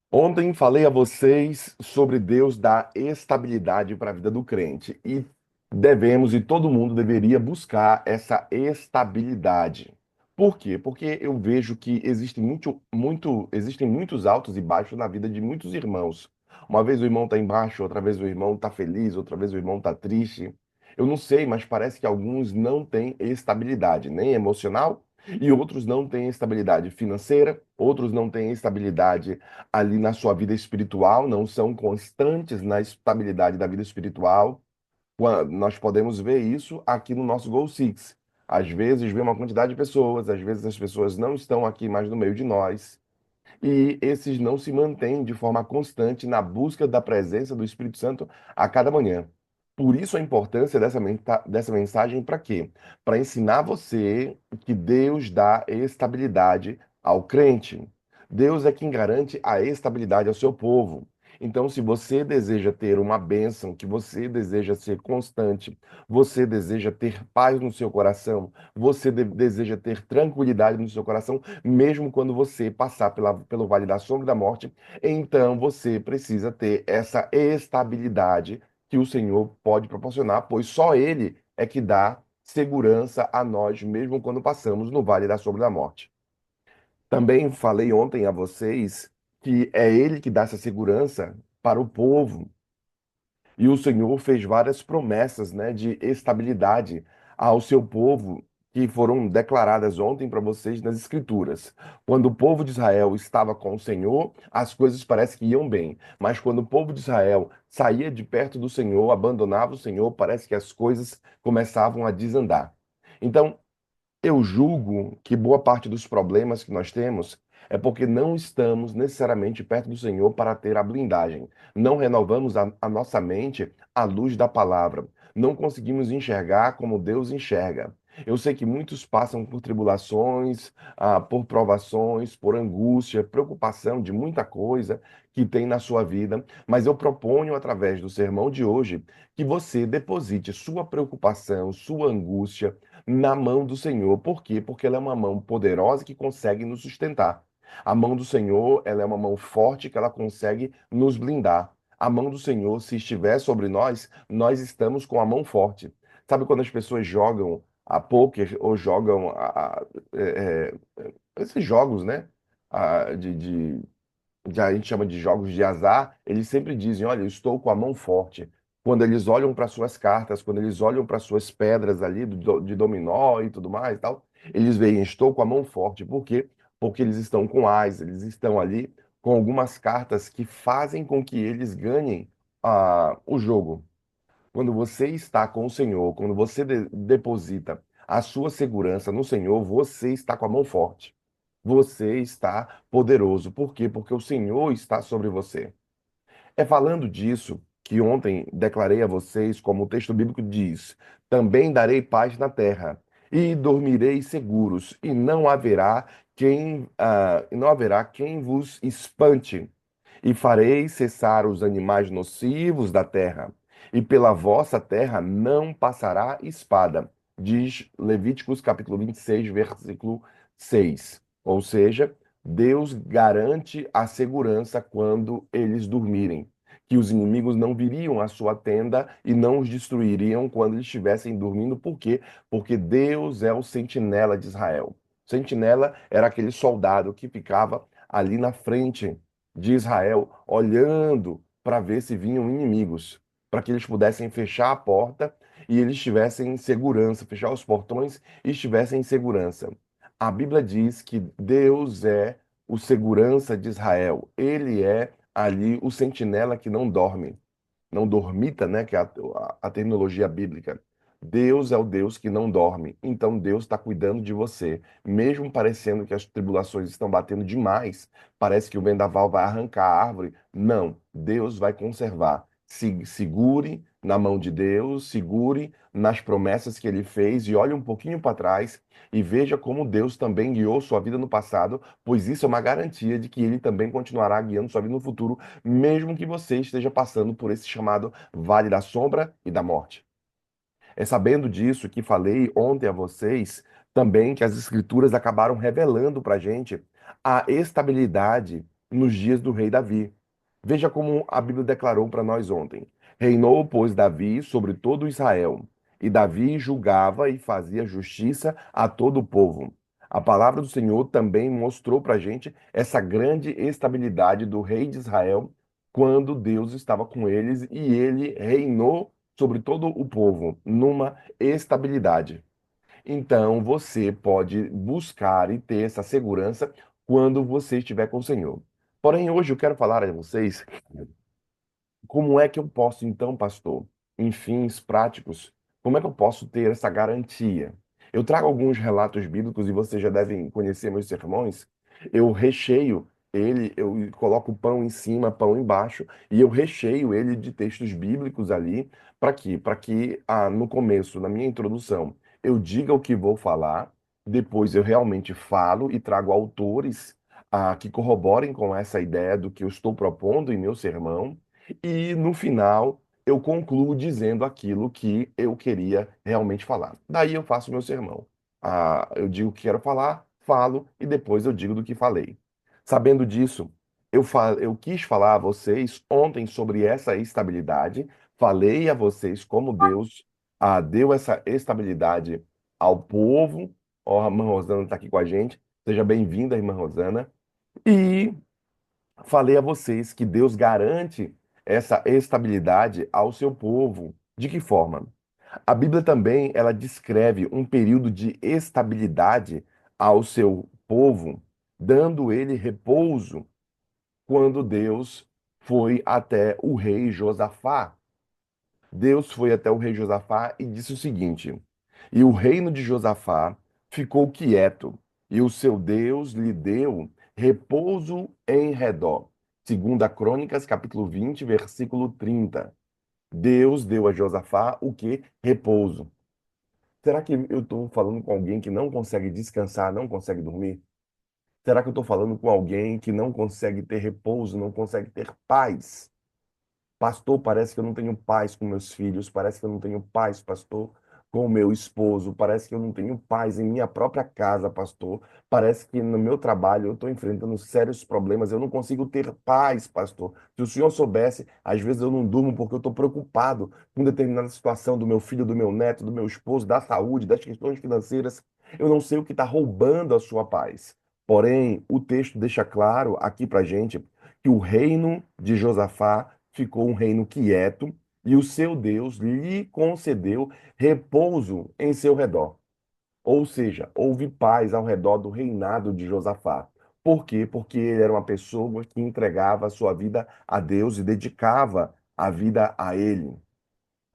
Ontem falei a vocês sobre Deus dar estabilidade para a vida do crente e devemos e todo mundo deveria buscar essa estabilidade. Por quê? Porque eu vejo que existem muitos altos e baixos na vida de muitos irmãos. Uma vez o irmão está embaixo, outra vez o irmão está feliz, outra vez o irmão está triste. Eu não sei, mas parece que alguns não têm estabilidade, nem emocional, e outros não têm estabilidade financeira, outros não têm estabilidade ali na sua vida espiritual, não são constantes na estabilidade da vida espiritual. Nós podemos ver isso aqui no nosso Goal Six. Às vezes vem uma quantidade de pessoas, às vezes as pessoas não estão aqui mais no meio de nós, e esses não se mantêm de forma constante na busca da presença do Espírito Santo a cada manhã. Por isso a importância dessa mensagem para quê? Para ensinar você que Deus dá estabilidade ao crente. Deus é quem garante a estabilidade ao seu povo. Então, se você deseja ter uma bênção, que você deseja ser constante, você deseja ter paz no seu coração, você deseja ter tranquilidade no seu coração, mesmo quando você passar pelo vale da sombra da morte, então você precisa ter essa estabilidade que o Senhor pode proporcionar, pois só Ele é que dá segurança a nós, mesmo quando passamos no vale da sombra da morte. Também falei ontem a vocês que é Ele que dá essa segurança para o povo. E o Senhor fez várias promessas, né, de estabilidade ao seu povo, que foram declaradas ontem para vocês nas Escrituras. Quando o povo de Israel estava com o Senhor, as coisas parecem que iam bem. Mas quando o povo de Israel saía de perto do Senhor, abandonava o Senhor, parece que as coisas começavam a desandar. Então, eu julgo que boa parte dos problemas que nós temos é porque não estamos necessariamente perto do Senhor para ter a blindagem. Não renovamos a nossa mente à luz da palavra. Não conseguimos enxergar como Deus enxerga. Eu sei que muitos passam por tribulações, por provações, por angústia, preocupação de muita coisa que tem na sua vida, mas eu proponho, através do sermão de hoje, que você deposite sua preocupação, sua angústia, na mão do Senhor. Por quê? Porque ela é uma mão poderosa que consegue nos sustentar. A mão do Senhor, ela é uma mão forte que ela consegue nos blindar. A mão do Senhor, se estiver sobre nós, nós estamos com a mão forte. Sabe quando as pessoas jogam a pôquer ou jogam esses jogos, né? Ah, a gente chama de jogos de azar, eles sempre dizem: olha, eu estou com a mão forte. Quando eles olham para suas cartas, quando eles olham para suas pedras ali de dominó e tudo mais, e tal, eles veem: estou com a mão forte. Por quê? Porque eles estão com ás, eles estão ali com algumas cartas que fazem com que eles ganhem o jogo. Quando você está com o Senhor, quando você deposita a sua segurança no Senhor, você está com a mão forte. Você está poderoso. Por quê? Porque o Senhor está sobre você. É falando disso que ontem declarei a vocês, como o texto bíblico diz: também darei paz na terra, e dormireis seguros, e não haverá quem vos espante, e farei cessar os animais nocivos da terra, e pela vossa terra não passará espada, diz Levíticos capítulo 26, versículo 6. Ou seja, Deus garante a segurança quando eles dormirem, que os inimigos não viriam à sua tenda e não os destruiriam quando eles estivessem dormindo. Por quê? Porque Deus é o sentinela de Israel. Sentinela era aquele soldado que ficava ali na frente de Israel, olhando para ver se vinham inimigos, para que eles pudessem fechar a porta e eles estivessem em segurança, fechar os portões e estivessem em segurança. A Bíblia diz que Deus é o segurança de Israel. Ele é ali o sentinela que não dorme, não dormita, né, que é a terminologia bíblica. Deus é o Deus que não dorme. Então Deus está cuidando de você. Mesmo parecendo que as tribulações estão batendo demais, parece que o vendaval vai arrancar a árvore. Não, Deus vai conservar. Segure na mão de Deus, segure nas promessas que ele fez e olhe um pouquinho para trás e veja como Deus também guiou sua vida no passado, pois isso é uma garantia de que ele também continuará guiando sua vida no futuro, mesmo que você esteja passando por esse chamado vale da sombra e da morte. É sabendo disso que falei ontem a vocês também que as escrituras acabaram revelando para a gente a estabilidade nos dias do rei Davi. Veja como a Bíblia declarou para nós ontem. Reinou, pois, Davi sobre todo Israel, e Davi julgava e fazia justiça a todo o povo. A palavra do Senhor também mostrou para a gente essa grande estabilidade do rei de Israel quando Deus estava com eles e ele reinou sobre todo o povo numa estabilidade. Então, você pode buscar e ter essa segurança quando você estiver com o Senhor. Porém, hoje eu quero falar a vocês como é que eu posso, então, pastor, em fins práticos, como é que eu posso ter essa garantia? Eu trago alguns relatos bíblicos e vocês já devem conhecer meus sermões. Eu recheio ele, eu coloco pão em cima, pão embaixo, e eu recheio ele de textos bíblicos ali. Para quê? Para que no começo, na minha introdução, eu diga o que vou falar, depois eu realmente falo e trago autores que corroborem com essa ideia do que eu estou propondo em meu sermão. E no final, eu concluo dizendo aquilo que eu queria realmente falar. Daí eu faço meu sermão. Eu digo o que quero falar, falo e depois eu digo do que falei. Sabendo disso, eu quis falar a vocês ontem sobre essa estabilidade. Falei a vocês como Deus deu essa estabilidade ao povo. Ó, a irmã Rosana está aqui com a gente. Seja bem-vinda, irmã Rosana. E falei a vocês que Deus garante essa estabilidade ao seu povo. De que forma? A Bíblia também ela descreve um período de estabilidade ao seu povo, dando ele repouso quando Deus foi até o rei Josafá. Deus foi até o rei Josafá e disse o seguinte: E o reino de Josafá ficou quieto, e o seu Deus lhe deu repouso em redor. Segunda Crônicas, capítulo 20, versículo 30. Deus deu a Josafá o que? Repouso. Será que eu estou falando com alguém que não consegue descansar, não consegue dormir? Será que eu estou falando com alguém que não consegue ter repouso, não consegue ter paz? Pastor, parece que eu não tenho paz com meus filhos, parece que eu não tenho paz, pastor, com o meu esposo, parece que eu não tenho paz em minha própria casa, pastor. Parece que no meu trabalho eu estou enfrentando sérios problemas, eu não consigo ter paz, pastor. Se o senhor soubesse, às vezes eu não durmo porque eu estou preocupado com determinada situação do meu filho, do meu neto, do meu esposo, da saúde, das questões financeiras. Eu não sei o que está roubando a sua paz. Porém, o texto deixa claro aqui para gente que o reino de Josafá ficou um reino quieto e o seu Deus lhe concedeu repouso em seu redor. Ou seja, houve paz ao redor do reinado de Josafá. Por quê? Porque ele era uma pessoa que entregava a sua vida a Deus e dedicava a vida a ele.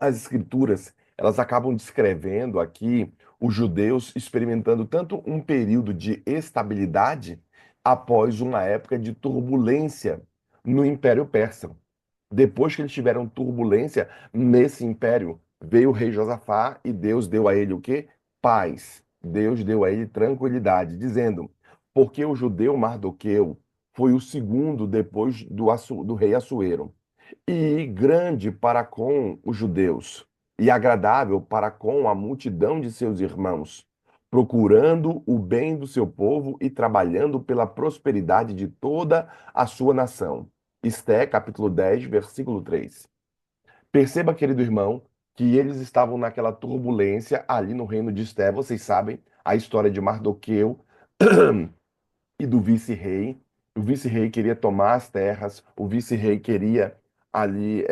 As escrituras, elas acabam descrevendo aqui os judeus experimentando tanto um período de estabilidade após uma época de turbulência no Império Persa. Depois que eles tiveram turbulência nesse império, veio o rei Josafá e Deus deu a ele o quê? Paz. Deus deu a ele tranquilidade, dizendo: porque o judeu Mardoqueu foi o segundo depois do rei Assuero, e grande para com os judeus, e agradável para com a multidão de seus irmãos, procurando o bem do seu povo e trabalhando pela prosperidade de toda a sua nação. Esté, capítulo 10, versículo 3. Perceba, querido irmão, que eles estavam naquela turbulência ali no reino de Esté. Vocês sabem a história de Mardoqueu e do vice-rei. O vice-rei queria tomar as terras, o vice-rei queria ali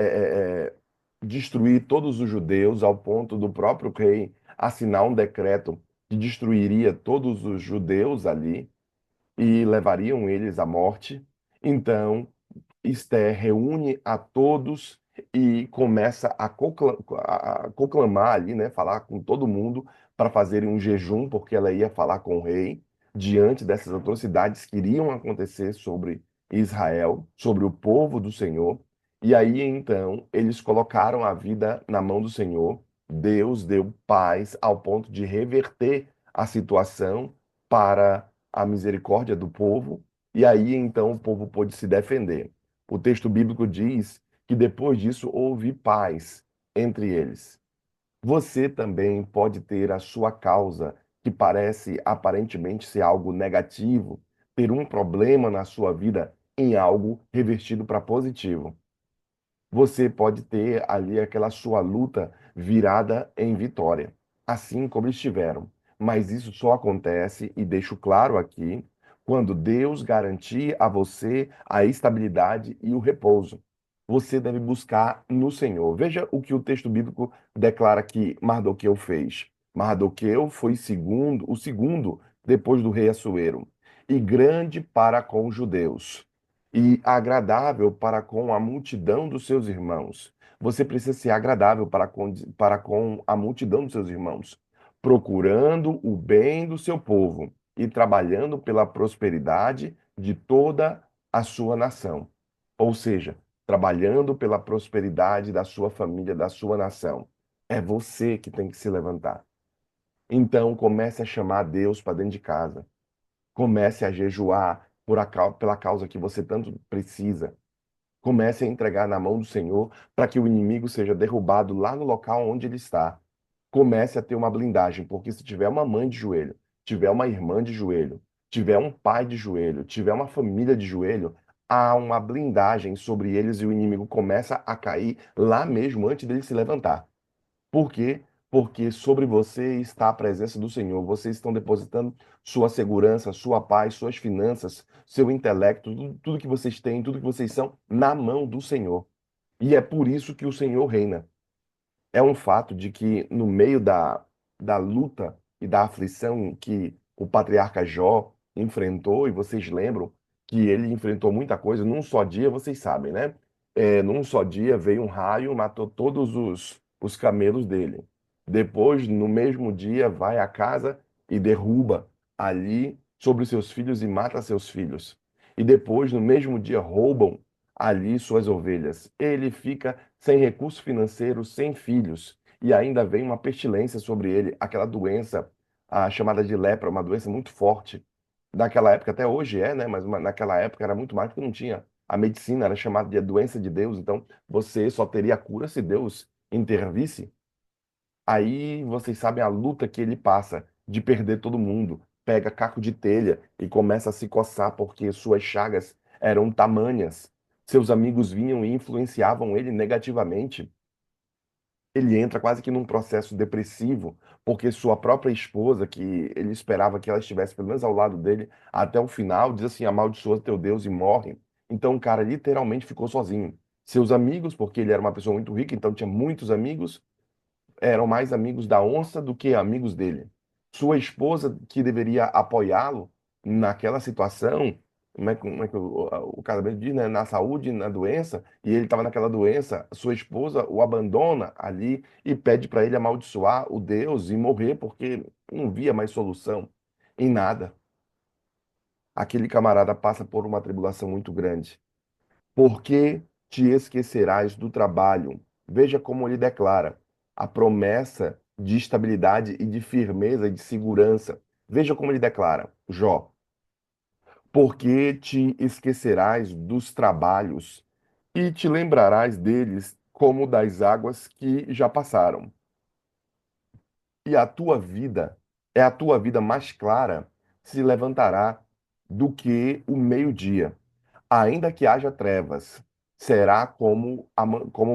destruir todos os judeus, ao ponto do próprio rei assinar um decreto que destruiria todos os judeus ali e levariam eles à morte. Então, Esther reúne a todos e começa a conclamar ali, né, falar com todo mundo para fazerem um jejum, porque ela ia falar com o rei diante dessas atrocidades que iriam acontecer sobre Israel, sobre o povo do Senhor. E aí então eles colocaram a vida na mão do Senhor. Deus deu paz ao ponto de reverter a situação para a misericórdia do povo. E aí então o povo pôde se defender. O texto bíblico diz que depois disso houve paz entre eles. Você também pode ter a sua causa, que parece aparentemente ser algo negativo, ter um problema na sua vida em algo revertido para positivo. Você pode ter ali aquela sua luta virada em vitória, assim como eles tiveram. Mas isso só acontece, e deixo claro aqui, quando Deus garantir a você a estabilidade e o repouso. Você deve buscar no Senhor. Veja o que o texto bíblico declara que Mardoqueu fez. Mardoqueu foi o segundo depois do rei Assuero, e grande para com os judeus e agradável para com a multidão dos seus irmãos. Você precisa ser agradável para com a multidão dos seus irmãos, procurando o bem do seu povo e trabalhando pela prosperidade de toda a sua nação. Ou seja, trabalhando pela prosperidade da sua família, da sua nação. É você que tem que se levantar. Então, comece a chamar Deus para dentro de casa. Comece a jejuar pela causa que você tanto precisa. Comece a entregar na mão do Senhor para que o inimigo seja derrubado lá no local onde ele está. Comece a ter uma blindagem, porque se tiver uma mãe de joelho, tiver uma irmã de joelho, tiver um pai de joelho, tiver uma família de joelho, há uma blindagem sobre eles e o inimigo começa a cair lá mesmo antes dele se levantar. Por quê? Porque sobre você está a presença do Senhor. Vocês estão depositando sua segurança, sua paz, suas finanças, seu intelecto, tudo que vocês têm, tudo que vocês são, na mão do Senhor. E é por isso que o Senhor reina. É um fato de que no meio da luta e da aflição que o patriarca Jó enfrentou, e vocês lembram que ele enfrentou muita coisa, num só dia, vocês sabem, né? Num só dia veio um raio, matou todos os camelos dele. Depois, no mesmo dia, vai à casa e derruba ali sobre os seus filhos e mata seus filhos. E depois, no mesmo dia, roubam ali suas ovelhas. Ele fica sem recurso financeiro, sem filhos, e ainda vem uma pestilência sobre ele, aquela doença, a chamada de lepra, uma doença muito forte. Naquela época, até hoje é, né? Mas naquela época era muito mais porque não tinha. A medicina era chamada de doença de Deus, então você só teria cura se Deus intervisse. Aí vocês sabem a luta que ele passa de perder todo mundo. Pega caco de telha e começa a se coçar porque suas chagas eram tamanhas. Seus amigos vinham e influenciavam ele negativamente. Ele entra quase que num processo depressivo, porque sua própria esposa, que ele esperava que ela estivesse pelo menos ao lado dele até o final, diz assim: amaldiçoa teu Deus e morre. Então o cara literalmente ficou sozinho. Seus amigos, porque ele era uma pessoa muito rica, então tinha muitos amigos, eram mais amigos da onça do que amigos dele. Sua esposa, que deveria apoiá-lo naquela situação, como é que o casamento diz, né? Na saúde, na doença, e ele estava naquela doença, sua esposa o abandona ali e pede para ele amaldiçoar o Deus e morrer, porque não via mais solução em nada. Aquele camarada passa por uma tribulação muito grande. Por que te esquecerás do trabalho? Veja como ele declara a promessa de estabilidade e de firmeza e de segurança. Veja como ele declara, Jó: por que te esquecerás dos trabalhos e te lembrarás deles como das águas que já passaram? E a tua vida, a tua vida mais clara, se levantará do que o meio-dia. Ainda que haja trevas, será como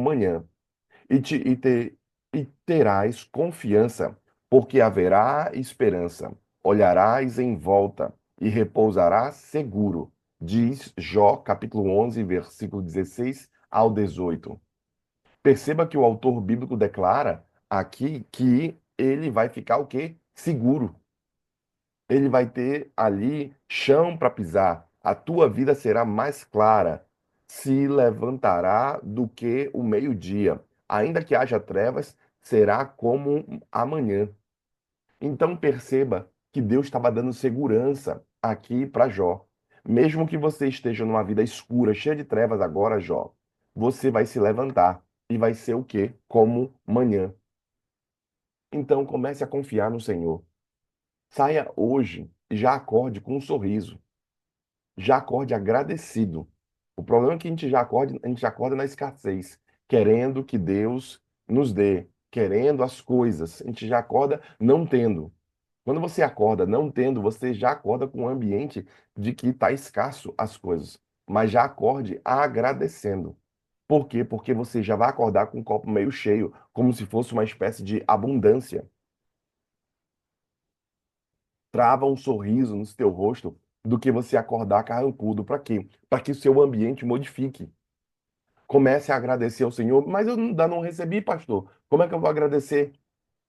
manhã, e, te, e, te, e terás confiança, porque haverá esperança. Olharás em volta e repousarás seguro, diz Jó, capítulo 11, versículo 16 ao 18. Perceba que o autor bíblico declara aqui que ele vai ficar o quê? Seguro. Ele vai ter ali chão para pisar. A tua vida será mais clara, se levantará do que o meio-dia. Ainda que haja trevas, será como amanhã. Então perceba que Deus estava dando segurança aqui para Jó. Mesmo que você esteja numa vida escura, cheia de trevas agora, Jó, você vai se levantar e vai ser o quê? Como manhã. Então comece a confiar no Senhor. Saia hoje e já acorde com um sorriso. Já acorde agradecido. O problema é que a gente já acorda na escassez, querendo que Deus nos dê, querendo as coisas. A gente já acorda não tendo. Quando você acorda não tendo, você já acorda com um ambiente de que está escasso as coisas. mas já acorde agradecendo. Por quê? Porque você já vai acordar com o copo meio cheio, como se fosse uma espécie de abundância. Trava um sorriso no seu rosto do que você acordar carrancudo. Para quê? Para que o seu ambiente modifique. Comece a agradecer ao Senhor, mas eu ainda não recebi, pastor. Como é que eu vou agradecer?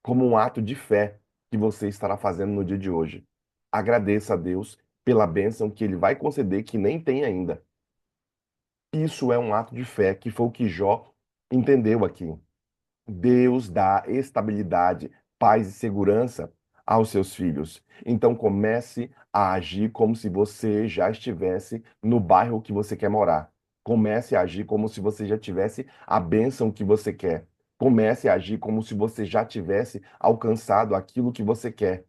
Como um ato de fé que você estará fazendo no dia de hoje. Agradeça a Deus pela bênção que Ele vai conceder que nem tem ainda. Isso é um ato de fé, que foi o que Jó entendeu aqui. Deus dá estabilidade, paz e segurança aos seus filhos. Então comece a agir como se você já estivesse no bairro que você quer morar. Comece a agir como se você já tivesse a bênção que você quer. Comece a agir como se você já tivesse alcançado aquilo que você quer.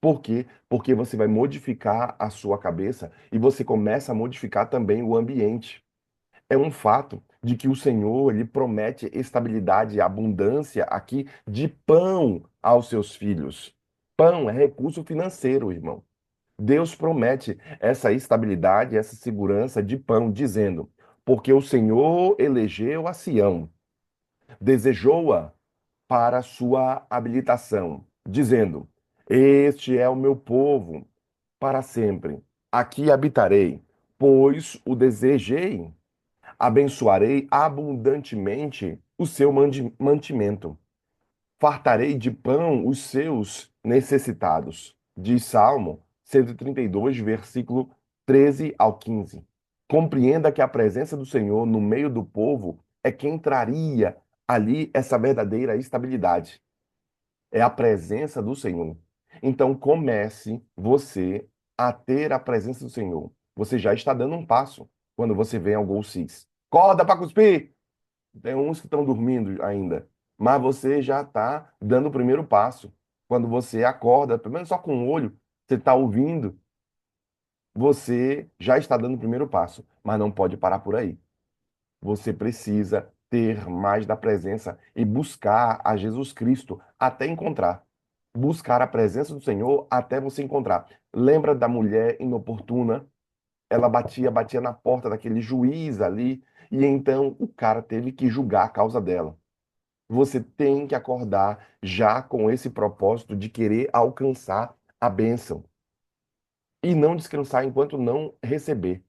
Por quê? Porque você vai modificar a sua cabeça e você começa a modificar também o ambiente. É um fato de que o Senhor, ele promete estabilidade e abundância aqui de pão aos seus filhos. Pão é recurso financeiro, irmão. Deus promete essa estabilidade, essa segurança de pão, dizendo: porque o Senhor elegeu a Sião, desejou-a para sua habilitação, dizendo: este é o meu povo para sempre. Aqui habitarei, pois o desejei. Abençoarei abundantemente o seu mantimento. Fartarei de pão os seus necessitados. Diz Salmo 132, versículo 13 ao 15. Compreenda que a presença do Senhor no meio do povo é quem traria ali essa verdadeira estabilidade. É a presença do Senhor. Então comece você a ter a presença do Senhor. Você já está dando um passo quando você vem ao Gol Six. Acorda para cuspir! Tem uns que estão dormindo ainda, mas você já está dando o primeiro passo. Quando você acorda, pelo menos só com o olho, você está ouvindo, você já está dando o primeiro passo, mas não pode parar por aí. Você precisa ter mais da presença e buscar a Jesus Cristo até encontrar. Buscar a presença do Senhor até você encontrar. Lembra da mulher inoportuna? Ela batia, batia na porta daquele juiz ali, e então o cara teve que julgar a causa dela. Você tem que acordar já com esse propósito de querer alcançar a bênção e não descansar enquanto não receber.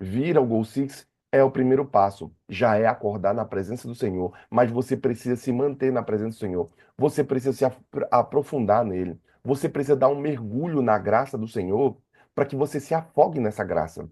Vir ao Goal Six é o primeiro passo, já é acordar na presença do Senhor, mas você precisa se manter na presença do Senhor. Você precisa se aprofundar nele. Você precisa dar um mergulho na graça do Senhor para que você se afogue nessa graça.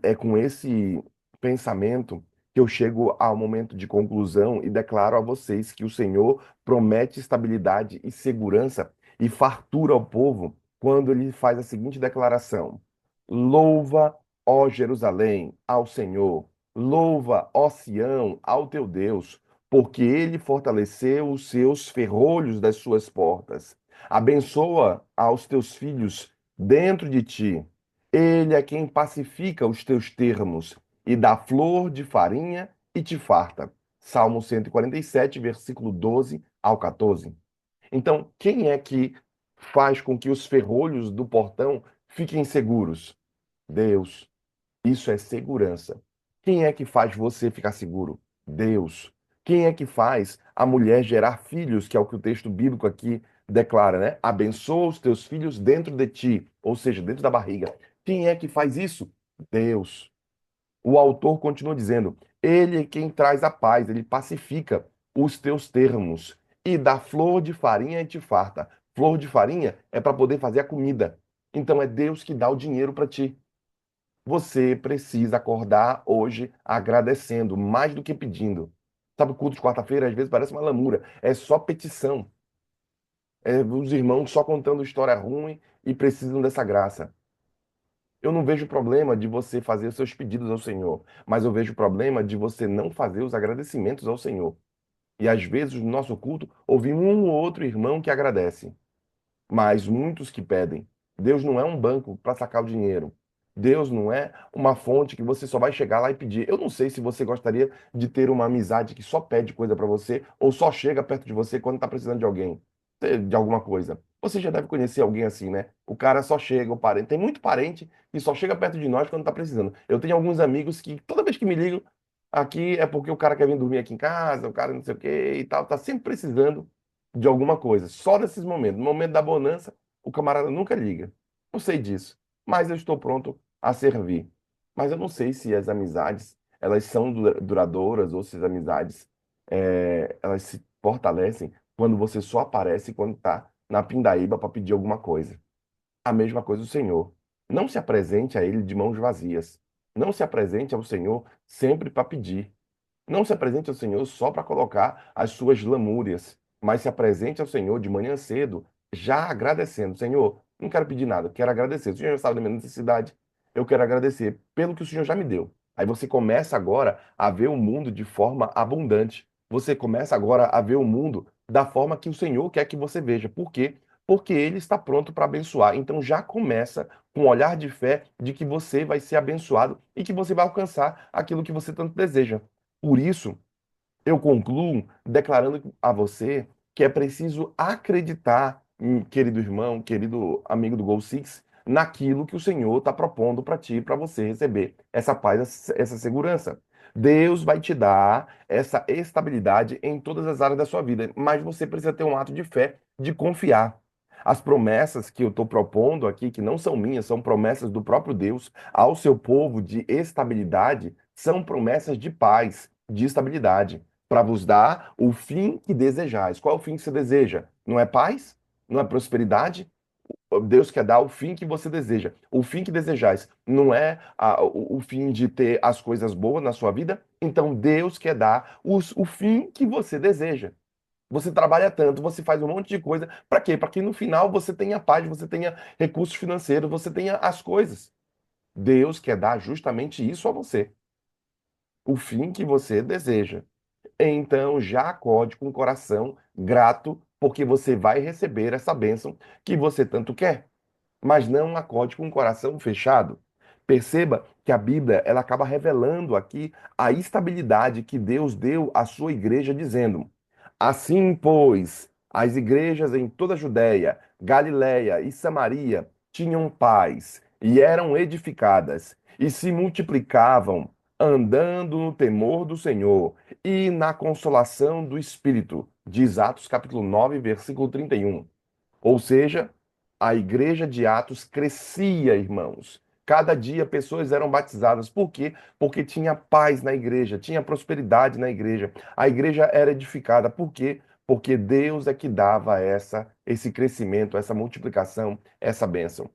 É com esse pensamento que eu chego ao momento de conclusão e declaro a vocês que o Senhor promete estabilidade e segurança e fartura ao povo quando ele faz a seguinte declaração: Louva, ó Jerusalém, ao Senhor. Louva, ó Sião, ao teu Deus, porque ele fortaleceu os seus ferrolhos das suas portas. Abençoa aos teus filhos dentro de ti. Ele é quem pacifica os teus termos e dá flor de farinha e te farta. Salmo 147, versículo 12 ao 14. Então, quem é que faz com que os ferrolhos do portão fiquem seguros? Deus. Isso é segurança. Quem é que faz você ficar seguro? Deus. Quem é que faz a mulher gerar filhos, que é o que o texto bíblico aqui declara, né? Abençoa os teus filhos dentro de ti, ou seja, dentro da barriga. Quem é que faz isso? Deus. O autor continua dizendo: Ele é quem traz a paz, ele pacifica os teus termos e dá flor de farinha e te farta. Flor de farinha é para poder fazer a comida. Então é Deus que dá o dinheiro para ti. Você precisa acordar hoje agradecendo, mais do que pedindo. Sabe, o culto de quarta-feira às vezes parece uma lamúria. É só petição. É os irmãos só contando história ruim e precisam dessa graça. Eu não vejo problema de você fazer os seus pedidos ao Senhor, mas eu vejo problema de você não fazer os agradecimentos ao Senhor. E às vezes no nosso culto ouvimos um ou outro irmão que agradece, mas muitos que pedem. Deus não é um banco para sacar o dinheiro. Deus não é uma fonte que você só vai chegar lá e pedir. Eu não sei se você gostaria de ter uma amizade que só pede coisa para você ou só chega perto de você quando está precisando de alguém. de alguma coisa. Você já deve conhecer alguém assim, né? O cara só chega, o parente. Tem muito parente que só chega perto de nós quando tá precisando. Eu tenho alguns amigos que toda vez que me ligam aqui é porque o cara quer vir dormir aqui em casa, o cara não sei o quê e tal, tá sempre precisando de alguma coisa. Só nesses momentos. No momento da bonança, o camarada nunca liga. Não sei disso, mas eu estou pronto a servir. Mas eu não sei se as amizades, elas são duradouras ou se as amizades, elas se fortalecem quando você só aparece quando está na pindaíba para pedir alguma coisa. A mesma coisa o Senhor. Não se apresente a Ele de mãos vazias. Não se apresente ao Senhor sempre para pedir. Não se apresente ao Senhor só para colocar as suas lamúrias, mas se apresente ao Senhor de manhã cedo, já agradecendo. Senhor, não quero pedir nada, quero agradecer. O Senhor já sabe da minha necessidade, eu quero agradecer pelo que o Senhor já me deu. Aí você começa agora a ver o mundo de forma abundante. Você começa agora a ver o mundo da forma que o Senhor quer que você veja. Por quê? Porque Ele está pronto para abençoar. Então já começa com um olhar de fé de que você vai ser abençoado e que você vai alcançar aquilo que você tanto deseja. Por isso, eu concluo declarando a você que é preciso acreditar, querido irmão, querido amigo do Gol Six, naquilo que o Senhor está propondo para ti, para você receber essa paz, essa segurança. Deus vai te dar essa estabilidade em todas as áreas da sua vida, mas você precisa ter um ato de fé, de confiar. As promessas que eu estou propondo aqui, que não são minhas, são promessas do próprio Deus ao seu povo de estabilidade, são promessas de paz, de estabilidade para vos dar o fim que desejais. Qual é o fim que você deseja? Não é paz? Não é prosperidade? Deus quer dar o fim que você deseja. O fim que desejais não é o fim de ter as coisas boas na sua vida? Então Deus quer dar o fim que você deseja. Você trabalha tanto, você faz um monte de coisa. Para quê? Para que no final você tenha paz, você tenha recursos financeiros, você tenha as coisas. Deus quer dar justamente isso a você. O fim que você deseja. Então já acorde com o coração grato, porque você vai receber essa bênção que você tanto quer. Mas não acorde com o coração fechado. Perceba que a Bíblia ela acaba revelando aqui a estabilidade que Deus deu à sua igreja, dizendo: Assim, pois, as igrejas em toda a Judéia, Galiléia e Samaria tinham paz e eram edificadas e se multiplicavam, andando no temor do Senhor e na consolação do Espírito. Diz Atos capítulo 9, versículo 31. Ou seja, a igreja de Atos crescia, irmãos. Cada dia pessoas eram batizadas. Por quê? Porque tinha paz na igreja, tinha prosperidade na igreja. A igreja era edificada. Por quê? Porque Deus é que dava esse crescimento, essa multiplicação, essa bênção.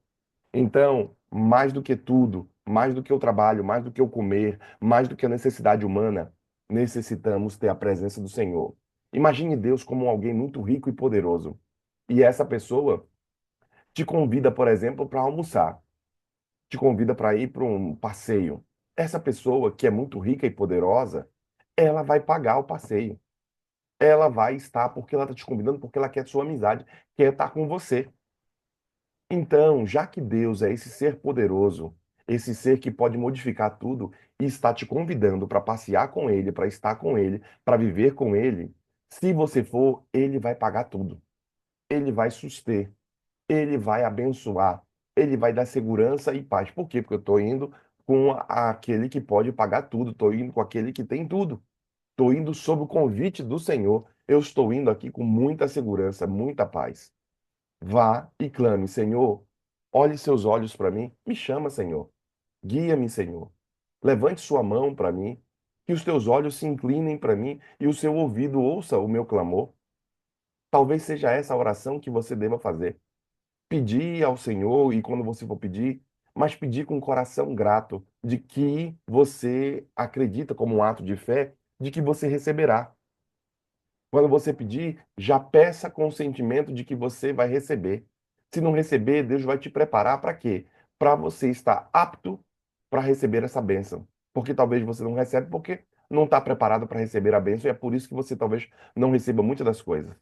Então, mais do que tudo, mais do que o trabalho, mais do que o comer, mais do que a necessidade humana, necessitamos ter a presença do Senhor. Imagine Deus como alguém muito rico e poderoso. E essa pessoa te convida, por exemplo, para almoçar, te convida para ir para um passeio. Essa pessoa que é muito rica e poderosa, ela vai pagar o passeio. Ela vai estar porque ela está te convidando, porque ela quer sua amizade, quer estar com você. Então, já que Deus é esse ser poderoso, esse ser que pode modificar tudo e está te convidando para passear com ele, para estar com ele, para viver com ele, se você for, ele vai pagar tudo. Ele vai suster, ele vai abençoar, ele vai dar segurança e paz. Por quê? Porque eu estou indo com aquele que pode pagar tudo, estou indo com aquele que tem tudo. Estou indo sob o convite do Senhor. Eu estou indo aqui com muita segurança, muita paz. Vá e clame, Senhor, olhe seus olhos para mim, me chama, Senhor. Guia-me, Senhor. Levante sua mão para mim, que os teus olhos se inclinem para mim e o seu ouvido ouça o meu clamor. Talvez seja essa a oração que você deva fazer. Pedir ao Senhor e quando você for pedir, mas pedir com um coração grato de que você acredita como um ato de fé de que você receberá. Quando você pedir, já peça com o sentimento de que você vai receber. Se não receber, Deus vai te preparar para quê? Para você estar apto para receber essa bênção. Porque talvez você não recebe porque não está preparado para receber a bênção e é por isso que você talvez não receba muitas das coisas.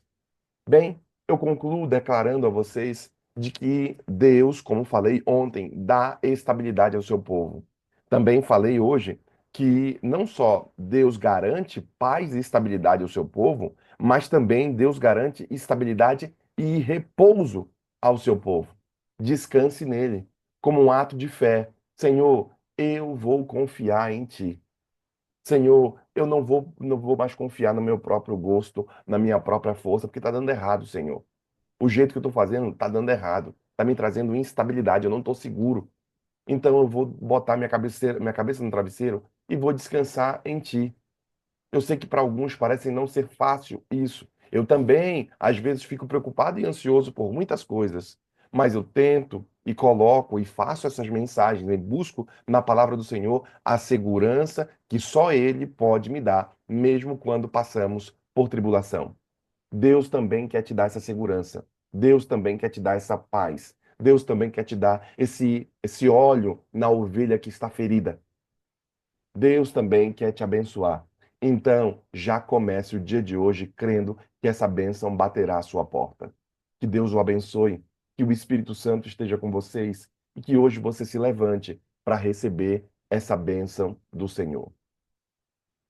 Bem, eu concluo declarando a vocês de que Deus, como falei ontem, dá estabilidade ao seu povo. Também falei hoje que não só Deus garante paz e estabilidade ao seu povo, mas também Deus garante estabilidade e repouso ao seu povo. Descanse nele, como um ato de fé. Senhor, eu vou confiar em ti. Senhor, eu não vou mais confiar no meu próprio gosto, na minha própria força, porque está dando errado, Senhor. O jeito que eu estou fazendo está dando errado. Está me trazendo instabilidade, eu não estou seguro. Então eu vou botar minha cabeça no travesseiro e vou descansar em ti. Eu sei que para alguns parece não ser fácil isso. Eu também, às vezes, fico preocupado e ansioso por muitas coisas, mas eu tento e coloco e faço essas mensagens e busco na palavra do Senhor a segurança que só Ele pode me dar, mesmo quando passamos por tribulação. Deus também quer te dar essa segurança. Deus também quer te dar essa paz. Deus também quer te dar esse óleo na ovelha que está ferida. Deus também quer te abençoar. Então, já comece o dia de hoje crendo que essa bênção baterá à sua porta. Que Deus o abençoe, que o Espírito Santo esteja com vocês e que hoje você se levante para receber essa bênção do Senhor.